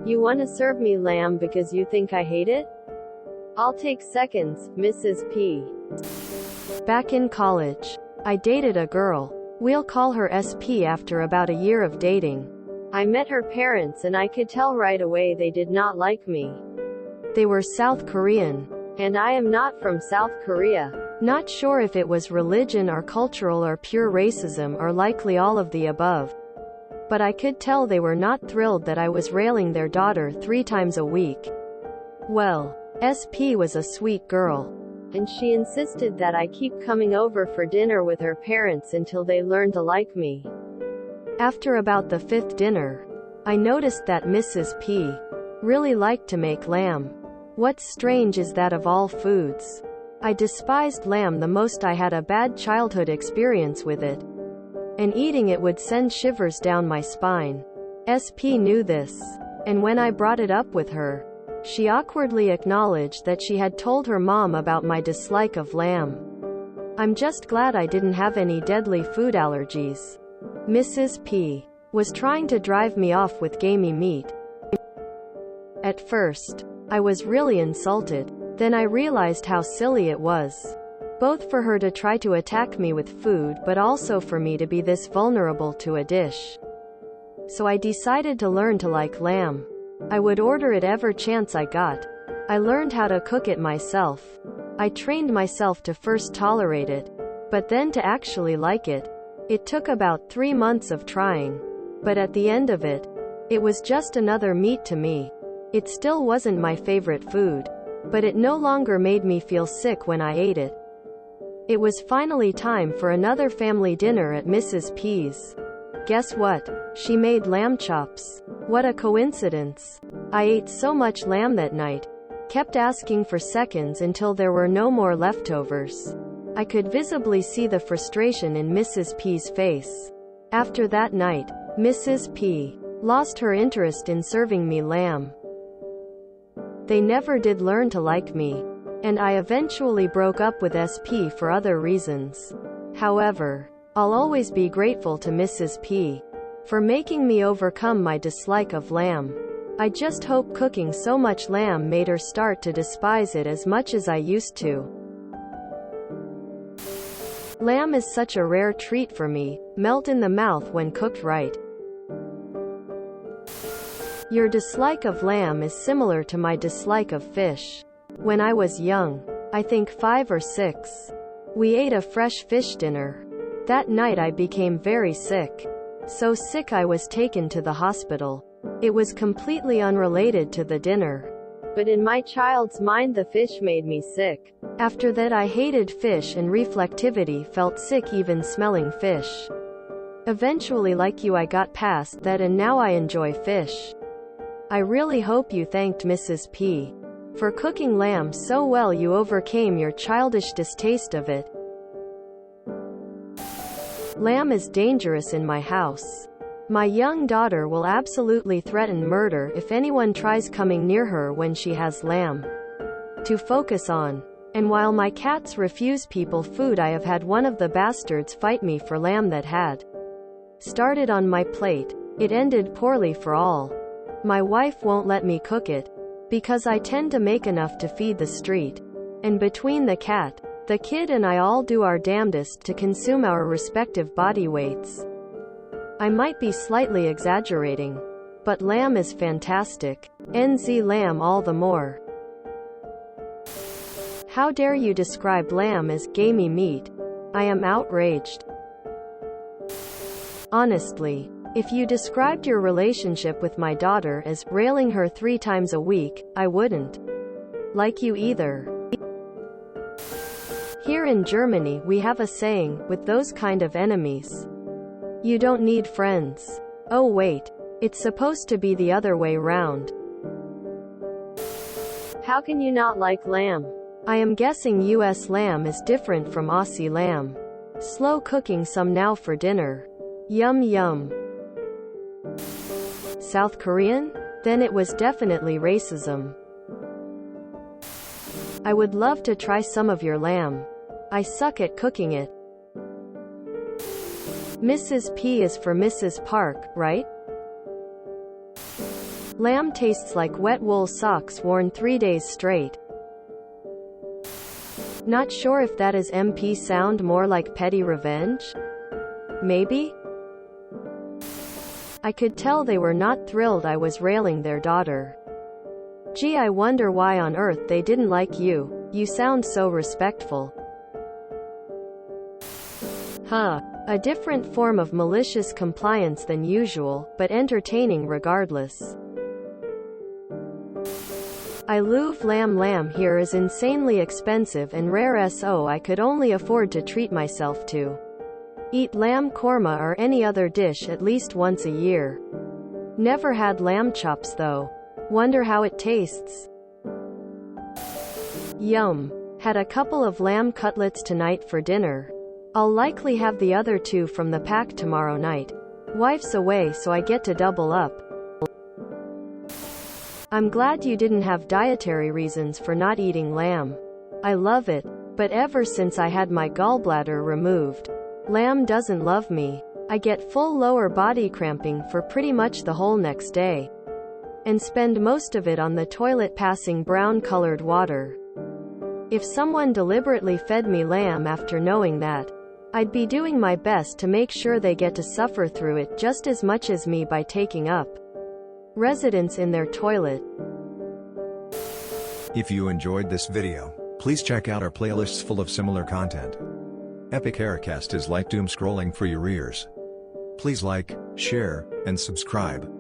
You want to serve me lamb because you think I hate it? I'll take seconds, Mrs. P. Back in college, I dated a girl. We'll call her SP. After about a year of dating, I met her parents and I could tell right away they did not like me. They were South Korean. And I am not from South Korea. Not sure if it was religion or cultural or pure racism or likely all of the above. But I could tell they were not thrilled that I was railing their daughter 3 times a week. Well, SP was a sweet girl. And she insisted that I keep coming over for dinner with her parents until they learned to like me. After about the 5th dinner, I noticed that Mrs. P really liked to make lamb. What's strange is that of all foods, I despised lamb the most. I had a bad childhood experience with it, and eating it would send shivers down my spine. SP knew this, and when I brought it up with her, she awkwardly acknowledged that she had told her mom about my dislike of lamb. I'm just glad I didn't have any deadly food allergies. Mrs. P was trying to drive me off with gamey meat. At first, I was really insulted. Then I realized how silly it was. Both for her to try to attack me with food but also for me to be this vulnerable to a dish. So I decided to learn to like lamb. I would order it every chance I got. I learned how to cook it myself. I trained myself to first tolerate it, but then to actually like it. It took about 3 months of trying. But at the end of it, it was just another meat to me. It still wasn't my favorite food, but it no longer made me feel sick when I ate it. It was finally time for another family dinner at Mrs. P's. Guess what? She made lamb chops. What a coincidence. I ate so much lamb that night, kept asking for seconds until there were no more leftovers. I could visibly see the frustration in Mrs. P's face. After that night, Mrs. P lost her interest in serving me lamb. They never did learn to like me, and I eventually broke up with SP for other reasons. However, I'll always be grateful to Mrs. P for making me overcome my dislike of lamb. I just hope cooking so much lamb made her start to despise it as much as I used to. Lamb is such a rare treat for me, melt in the mouth when cooked right. Your dislike of lamb is similar to my dislike of fish. When I was young, I think 5 or 6, we ate a fresh fish dinner. That night I became very sick. So sick I was taken to the hospital. It was completely unrelated to the dinner. But in my child's mind the fish made me sick. After that I hated fish and reflectivity, felt sick even smelling fish. Eventually, like you, I got past that and now I enjoy fish. I really hope you thanked Mrs. P for cooking lamb so well you overcame your childish distaste of it. Lamb is dangerous in my house. My young daughter will absolutely threaten murder if anyone tries coming near her when she has lamb to focus on. And while my cats refuse people food, I have had one of the bastards fight me for lamb that had started on my plate. It ended poorly for all. My wife won't let me cook it, because I tend to make enough to feed the street. And between the cat, the kid and I all do our damnedest to consume our respective body weights. I might be slightly exaggerating, but lamb is fantastic. NZ lamb all the more. How dare you describe lamb as gamey meat? I am outraged. Honestly, if you described your relationship with my daughter as railing her 3 times a week, I wouldn't like you either. Here in Germany we have a saying, with those kind of enemies, you don't need friends. Oh wait, it's supposed to be the other way round. How can you not like lamb? I am guessing US lamb is different from Aussie lamb. Slow cooking some now for dinner. Yum yum. South Korean? Then it was definitely racism. I would love to try some of your lamb. I suck at cooking it. Mrs. P is for Mrs. Park, right? Lamb tastes like wet wool socks worn 3 days straight. Not sure if that is MP sound more like petty revenge? Maybe? I could tell they were not thrilled I was railing their daughter. Gee, I wonder why on earth they didn't like you. You sound so respectful. Huh. A different form of malicious compliance than usual, but entertaining regardless. I love lamb here is insanely expensive and rare, so I could only afford to treat myself to eat lamb korma or any other dish at least once a year. Never had lamb chops though. Wonder how it tastes. Yum. Had a couple of lamb cutlets tonight for dinner. I'll likely have the other 2 from the pack tomorrow night. Wife's away, so I get to double up. I'm glad you didn't have dietary reasons for not eating lamb. I love it, but ever since I had my gallbladder removed, lamb doesn't love me. I get full lower body cramping for pretty much the whole next day, and spend most of it on the toilet passing brown-colored water. If someone deliberately fed me lamb after knowing that, I'd be doing my best to make sure they get to suffer through it just as much as me by taking up residence in their toilet. If you enjoyed this video, please check out our playlists full of similar content. Epic Aircast is like doom scrolling for your ears. Please like, share, and subscribe.